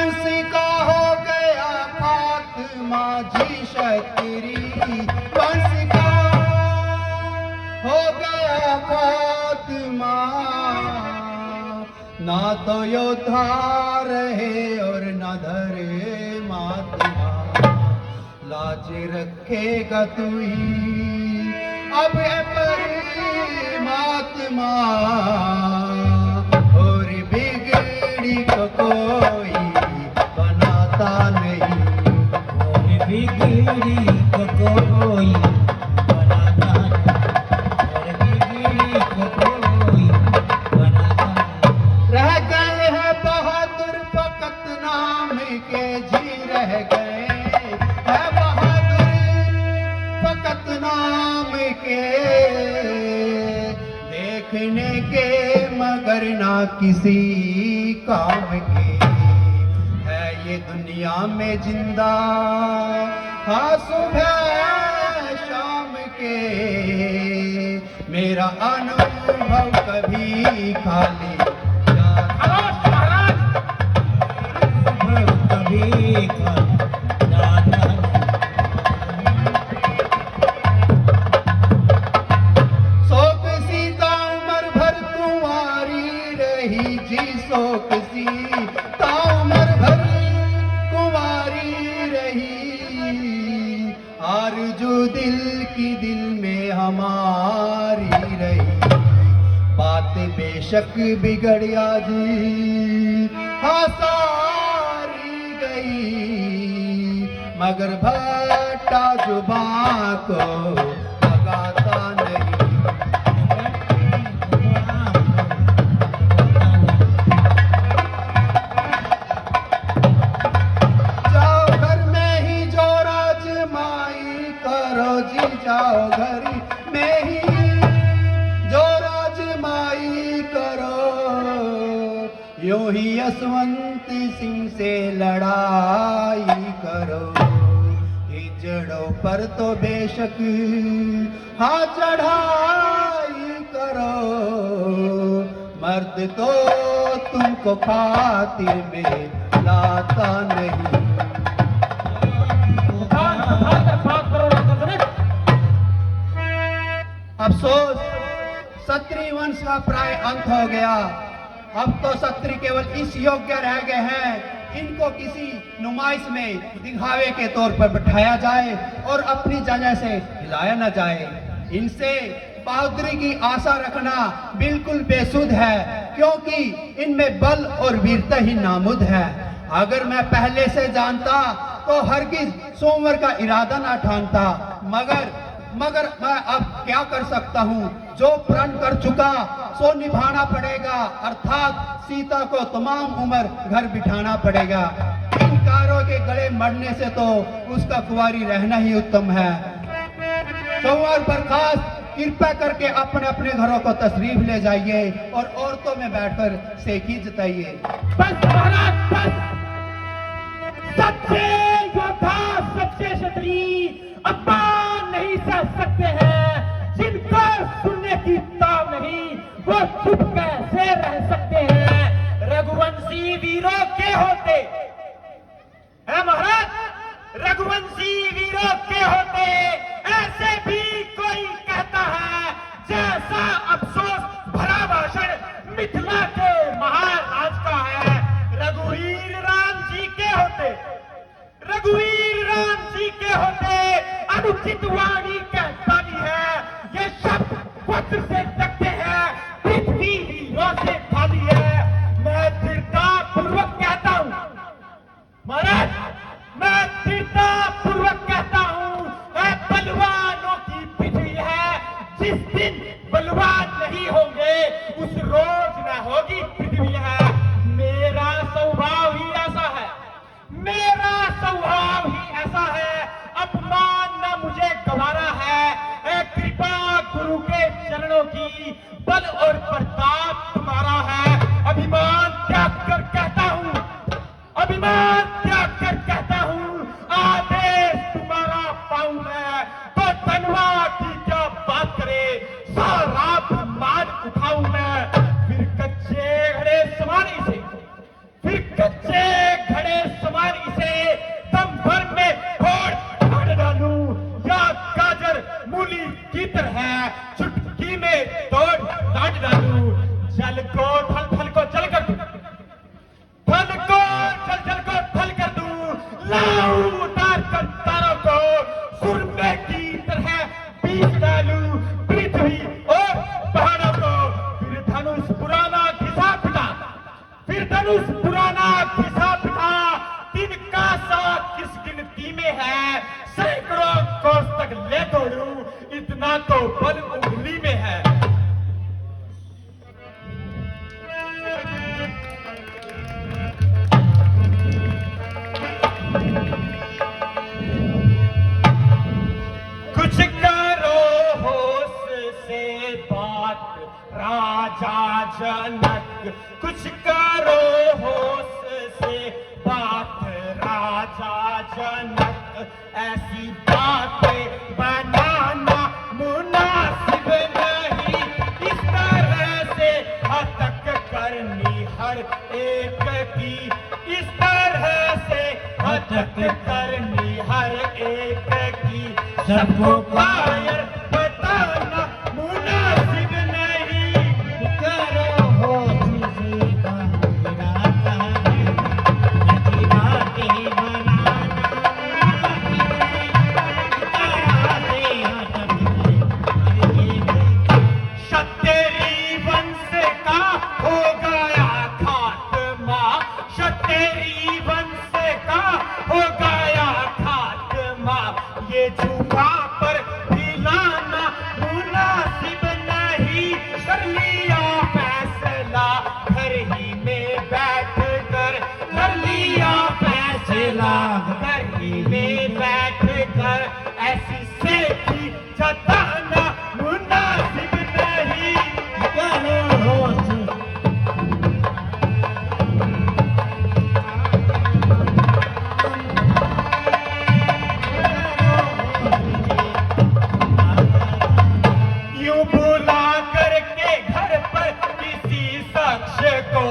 कंस का हो गया खात्मा जी क्षत्रि, कंस का हो गया खात्मा। ना तो योद्धा रहे और न धरे महात्मा, लाज रखेगा तू ही अब है परमात्मा। और बिगड़ी को कोई बनाता नहीं, और बिगड़ी को कोई बनाता नहीं, और बिगड़ी को कोई बनाता नहीं। रह गए हैं बहादुर फकत नाम के, जी रह गए हैं बहादुर फकत नाम के, देखने के मगर ना किसी काम के। है ये दुनिया में जिंदा हाँ सुबह शाम के, मेरा अनुभव कभी खाली कभी जाता शोक सीता उम्र भर कुंवारी रही जी, शोक सीता उम्र भर कुंवारी रही, आरज़ू दिल की दिल में हमारी रही। बात बेशक बिगड़िया जी हाँ सारी गई, मगर भट्टा जुबां को लगाता नहीं। जाओ घर में ही जो राजमाई करो जी, जाओ घर में ही जो राजमाई करो, यूं ही यशवंत सिंह से लड़ाई करो। हिजड़ों पर तो बेशक हाँ चढ़ाई करो, मर्द तो तुमको खातिर में लाता नहीं। अफसोस क्षत्रिय वंश का प्राय अंत हो गया। अब तो क्षत्रिय केवल इस योग्य रह गए हैं, इनको किसी नुमाइश में दिखावे के तौर पर बिठाया जाए और अपनी जगह से हिलाया न जाए। इनसे बहादुरी की आशा रखना बिल्कुल बेसुध है, क्योंकि इनमें बल और वीरता ही नामुद है। अगर मैं पहले से जानता तो हरगिज सोमवार का इरादा ना ठानता, मगर मैं अब क्या कर सकता हूँ। जो प्रण कर चुका सो निभाना पड़ेगा, अर्थात सीता को तमाम उम्र घर बिठाना पड़ेगा। इन कारों के गले मरने से तो उसका कुंवारी रहना ही उत्तम है। सोमवार पर खास कृपा करके अपने अपने घरों को तशरीफ ले जाइए और औरतों में बैठकर सेखी जताइए। बस महाराज बस, सच्चे योद्धा सच्चे क्षत्रिय अपमान नहीं सह सकते हैं, जिनको सुनने की ताव नहीं वो चुप कैसे रह सकते हैं। रघुवंशी वीरों के होते है महाराज, रघुवंशी वीरों के होते ऐसे भी कोई कहता है, जैसा अफसोस भरा भाषण मिथिला के महाराज का है। रघुवीर राम जी के होते, रघुवीर राम जी के होते अनुचित वाणी कहता भी है, ये शब्द वज्र से लगते हैं, पृथ्वी हीरों से खाली है। मैं दृढ़ता पूर्वक कहता हूँ महाराज, मैं दृढ़ता पूर्वक कहता हूँ, बलवानों की पृथ्वी है। जिस दिन बलवान नहीं होंगे उस रोज न होगी पृथ्वी है। मेरा स्वभाव ही ऐसा है, मेरा स्वभाव ही ऐसा है, अपमान न मुझे गवारा है। कृपा गुरु के चरणों की जीतना तो बल उंगली में है। कुछ करो होश से बात राजा जनक, कुछ करो होश से बात राजा जनक, ऐसी बातें बनाना मुनासिब नहीं, इस तरह से हतक करनी हर एक की, इस तरह से हतक करनी हर एक की, सबको कायर बताना मुनासिब नहीं। करो होश से बात राजा जनक, ऐसी बातें बनाना शतेरी वंश का हो गया खात्मा, शतेरी वंश का हो गया खात्मा, ये झूठा पर दिलाना मुनासिब नहीं, कर लिया फैसला घर ही में बैठ कर, कर लिया फैसला घर ही में बैठ कर, ऐसी सेठी जताना मुनासिब नहीं। करो होश यूं बुला करके घर पर किसी शख्स को,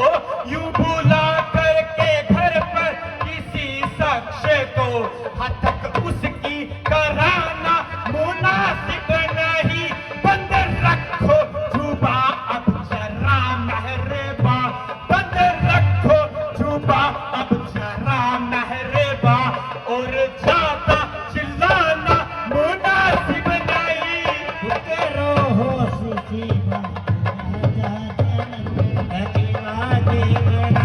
यूं बुला करके घर पर किसी शख्स को, हतक उसकी कराना मुनासिब नहीं, बंद रखो जुबा अब जरा मेहरबा, बंद रखो जुबा अब जरा मेहरबा, और ज्यादा चिल्लाना मुनासिब नहीं। करो होश से बात राजा जनक, ऐसी बातें बनाना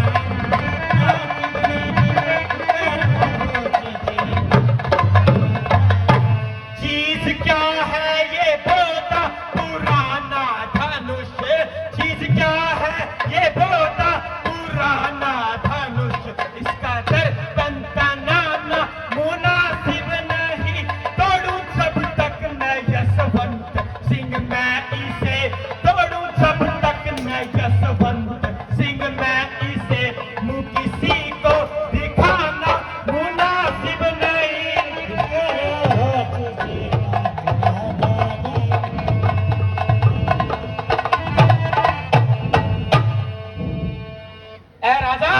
चीज क्या है ये बोता पुराना धनुष, चीज क्या है ये बोता पुराना धनुष, इसका दर तनतनाना मुनासिब नहीं, तोड़ूं जब तक मैं यशवंत सिंह मैं इसे, तोड़ूं जब तक मैं यशवंत सिंह मैं इसे, मुंह किसी को दिखाना मुनासिब नहीं। करो होश से ऐ राजा,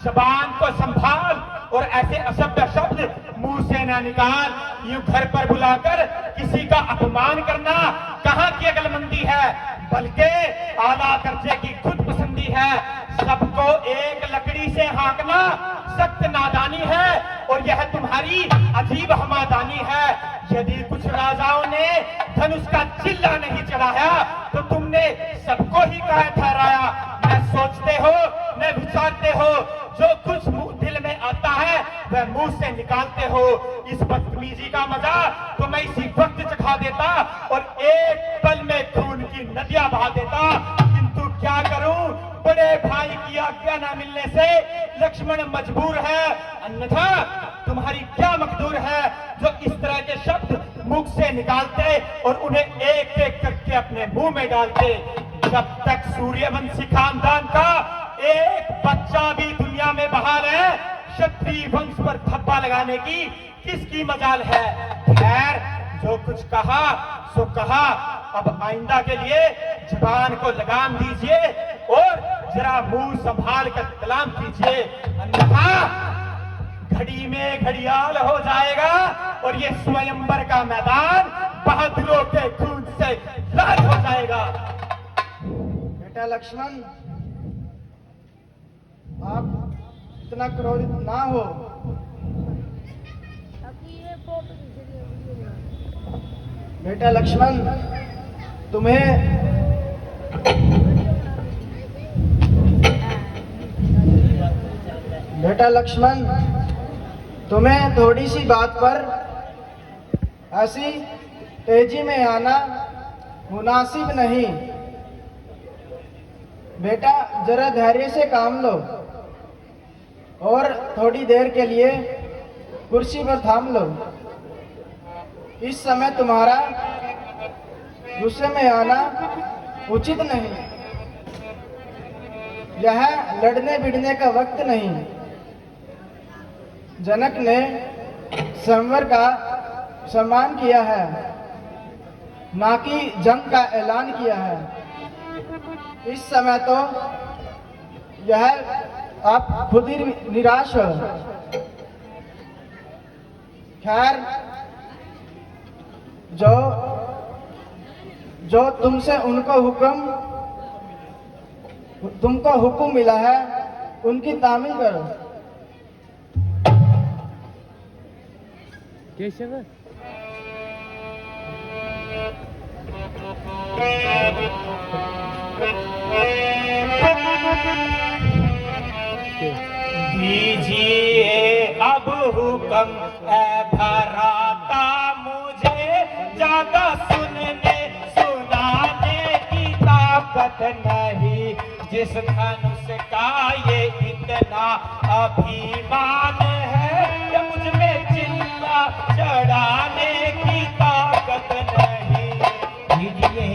जबान को संभाल और ऐसे असभ्य शब्द मुंह से न निकाल, यूं घर पर बुलाकर किसी का अपमान करना कहाँ की अक्लमंदी है, बल्कि आला दर्जे की खुद पसंदी है, सबको एक लकड़ी से हाँकना सख्त नादानी है, और यह तुम्हारी अजीब हमादानी है। यदि कुछ राजाओं ने धनुष का चिल्ला नहीं चढ़ाया तो तुमने सबको ही काहे ठहराया, न सोचते हो न विचारते हो, जो कुछ मुंह दिल में आता है वह मुंह से निकालते हो, इस बदतमीजी का मजा तो मैं इसी वक्त चखा देता और एक पल में खून की नदियां बहा देता, किंतु क्या करूं, बड़े भाई की आज्ञा न मिलने से लक्ष्मण मजबूर है, अन्यथा तुम्हारी क्या मकदूर है जो इस तरह के शब्द मुख से निकालते और उन्हें एक एक करके अपने मुंह में डालते। जब तक सूर्यवंशी खानदान का एक बच्चा भी दुनिया में बहाल है, क्षत्रिय वंश पर धब्बा लगाने की किसकी मजाल है। खैर, जो कुछ कहा सो कहा, अब आइंदा के लिए जुबान को लगाम दीजिए और जरा मुंह संभाल कर कलाम कीजिए, अन्यथा घड़ी में घड़ियाल हो जाएगा और ये स्वयंवर का मैदान बहादुरों के खून से लाल हो जाएगा। बेटा लक्ष्मण, आप इतना क्रोधित ना हो। बेटा लक्ष्मण, तुम्हें थोड़ी सी बात पर ऐसी तेजी में आना मुनासिब नहीं। बेटा जरा धैर्य से काम लो और थोड़ी देर के लिए कुर्सी पर थाम लो। इस समय तुम्हारा गुस्से में आना उचित नहीं। यह लड़ने भिड़ने का वक्त नहीं। जनक ने संवर का सम्मान किया है, ना कि जंग का ऐलान किया है। इस समय तो यह आप खुद ही निराश हो। खैर, जो तुमसे तुमको हुक्म मिला है उनकी तामील करो। केशव दीजिए अब हुक्म ऐ भराता, मुझे ज्यादा सुनाने की ताकत नहीं। जिस धनुष का ये इतना अभिमान है, ये मुझ में चिल्ला चढ़ाने की ताकत नहीं। दीजिए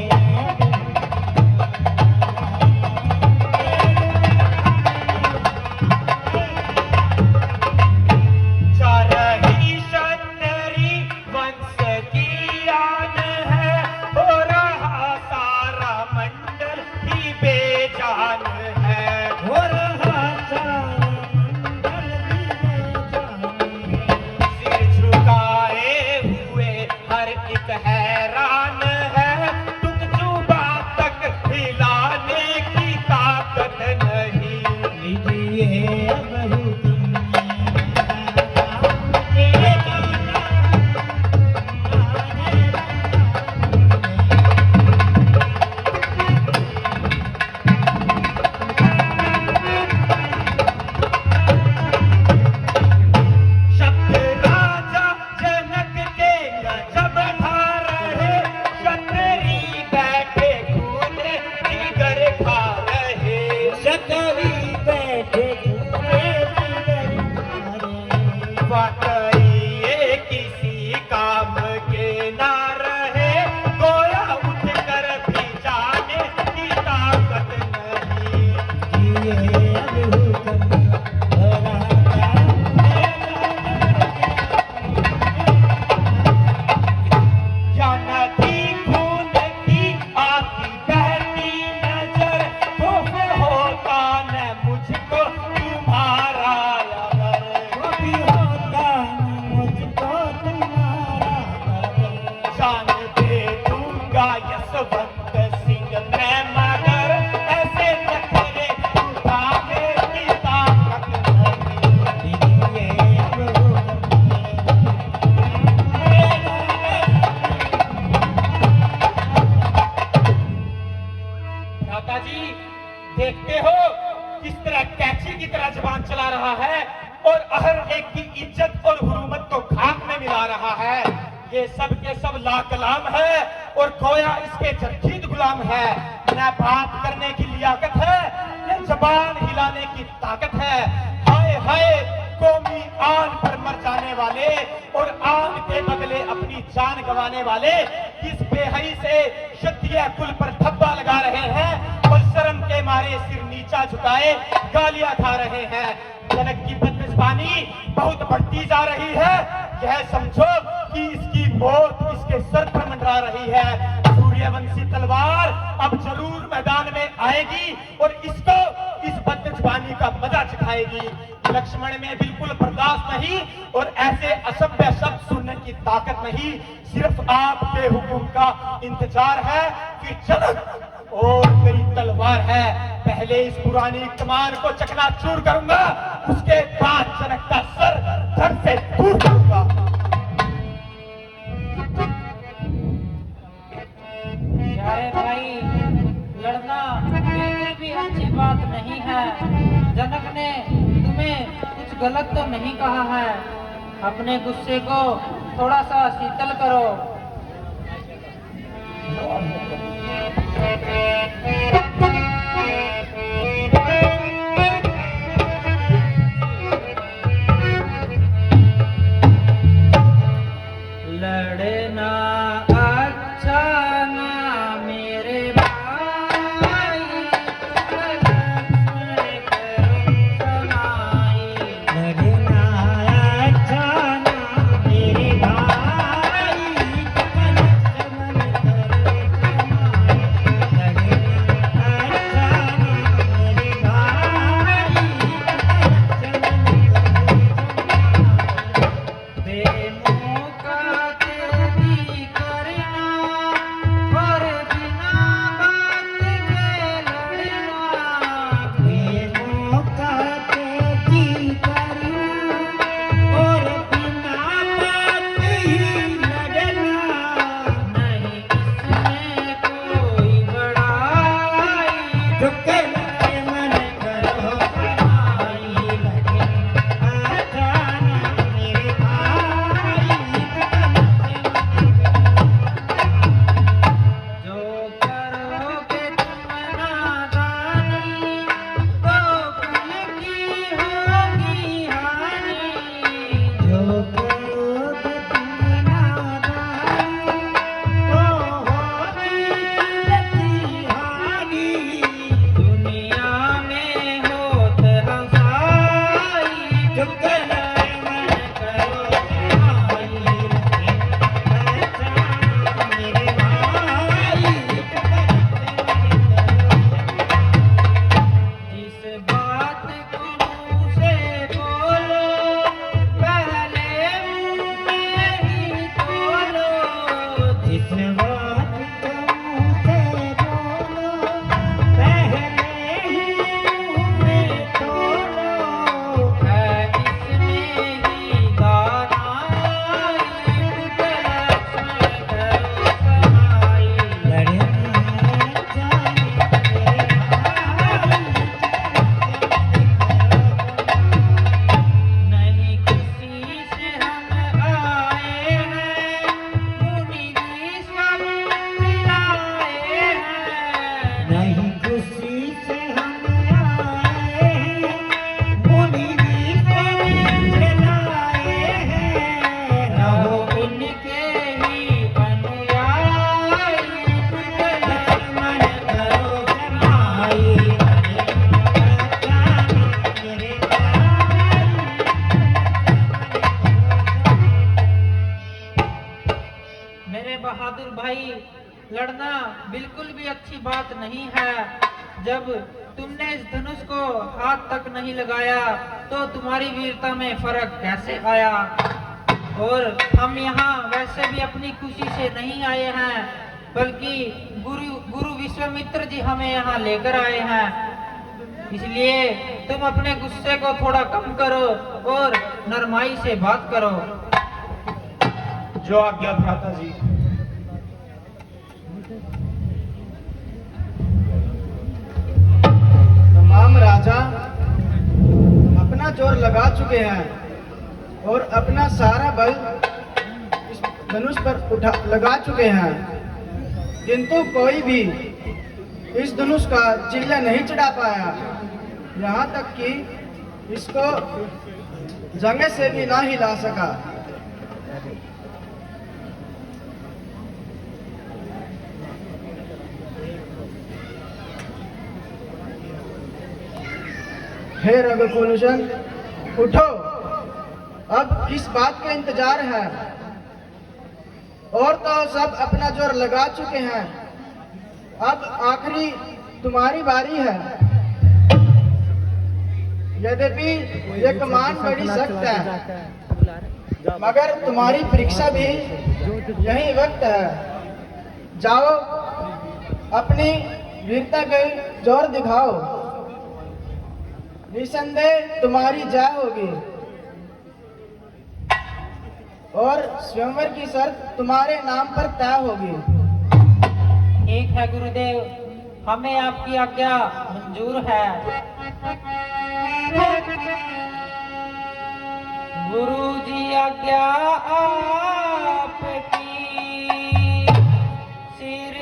देखते हो किस तरह कैची की तरह जबान चला रहा है और हर एक की इज्जत और हुरूमत को खाक में मिला रहा है। ये सब के सब लाकलाम है और खोया इसके जद्दीद गुलाम है। न बात करने की लियाकत है, न जबान हिलाने की ताकत है। हाय हाय कौमी आन पर मर जाने वाले और आन के बदले अपनी जान गंवाने वाले किस बेहई से क्षत्रिय कुल पर धब्बा लगा रहे हैं और शर्म के मारे सिर नीचा झुकाए गालियां खा रहे हैं। जनक की बदमिज़बानी बहुत बढ़ती जा रही है। यह समझो कि इसकी मौत इसके सर पर मंडरा रही है। सूर्यवंशी तलवार अब जरूर मैदान में आएगी और इसको इस बदमिज़बानी का मजा चखाएगी। लक्ष्मण में बिल्कुल बर्दाश्त नहीं और ऐसे असभ्य शब्द सुनने की ताकत नहीं। सिर्फ आपके हुक्म का इंतजार है। फिर जनक और मेरी तलवार है। पहले इस पुरानी कमान को चकनाचूर करूंगा, उसके बाद जनक का सर धड़ से दूर करूंगा। प्यारे भाई, लड़ना बिल्कुल भी अच्छी बात नहीं है। जनक ने तुम्हें कुछ गलत तो नहीं कहा है। अपने गुस्से को थोड़ा सा शीतल करो। लड़ना अच्छा ना मेरे भाई, लड़ना अच्छा ना मेरे भाई, लक्ष्मण करे समाई। लड़ना अच्छा ना मेरे भाई, लक्ष्मण करे बेमौका तेरी करना और बिना बात के लड़ना, बेमौका तेजी करना और बिना बात ही लड़ना। नहीं इसमें कोई बड़ाई, झुके मन करो समाई। लड़ना अच्छा ना मेरे भाई, जो करोगे तुम नादानी तो कल की होगी हानि। जो करोगे तुम नादानी तो होगी लती हानि। दुनिया में होत हंसाई, झुके मन करो समाई। लड़ना अच्छा ना मेरे भाई, जिस बात को मुँह से बोलो पहले मुँह में ही तोलो। जिस बात को मुँह से बोलो पहले ही मुँह में तोलो। है इसमें ही गाना, लक्ष्मण करो समाई। लड़ना अच्छा ना मेरे भाई, नहीं किसी से हम आए हैं, मुनि विश्व मिलाए हैं। नहीं खुशी से हम आए हैं, मुनि विश्व खिलाए हैं। रहो उनके ही अनुयायी, लक्ष्मण करो समाई। लड़ना अच्छा ना मेरे भाई, मेरे बहादुर भाई, लड़ना बिल्कुल भी अच्छी बात नहीं है। जब तुमने इस धनुष को हाथ तक नहीं लगाया तो तुम्हारी वीरता में फर्क कैसे आया? और हम यहाँ वैसे भी अपनी खुशी से नहीं आए हैं, बल्कि गुरु विश्वामित्र जी हमें यहाँ लेकर आए हैं। इसलिए तुम अपने गुस्से को थोड़ा कम करो और नरमाई से बात करो। जो आज्ञा भ्राता जी। तमाम राजा अपना जोर लगा चुके हैं और अपना सारा बल इस धनुष पर लगा चुके हैं, किंतु कोई भी इस धनुष का चिल्ला नहीं चढ़ा पाया। यहाँ तक कि इसको जंगे से भी ना हिला सका। हे रघुकुलजन, उठो, अब किस बात का इंतजार है? और तो सब अपना जोर लगा चुके हैं, अब आखिरी तुम्हारी बारी है। यद्यपि ये कमान बड़ी सख्त है, मगर तुम्हारी परीक्षा भी यही वक्त है। जाओ, अपनी वीरता का जोर दिखाओ, निसंदेह तुम्हारी जय होगी और स्वयंवर की शर्त तुम्हारे नाम पर तय होगी। ठीक है गुरुदेव, हमें आपकी आज्ञा मंजूर है। गुरु जी आज्ञा आपकी, सिर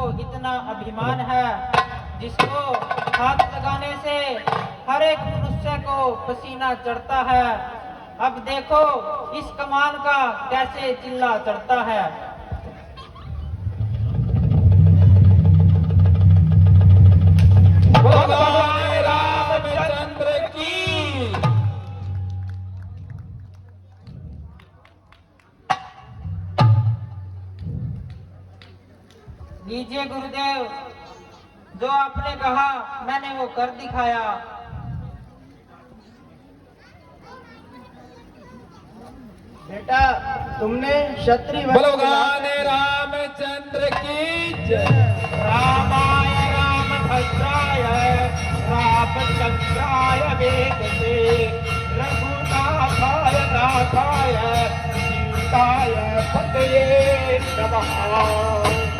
को इतना अभिमान है, जिसको हाथ लगाने से हर एक मनुष्य को पसीना चढ़ता है। अब देखो इस कमान का कैसे चिल्ला चढ़ता है। भगवान रामचंद्र की। लीजिए गुरुदेव, जो आपने कहा मैंने वो कर दिखाया। बेटा, तुमने क्षत्रिय वंश को भगवान रामचंद्र की जय। रामाय रामभद्राय रामचंद्राय वेदसे रघुनाथाय नाथाय सीताय पतये नमः।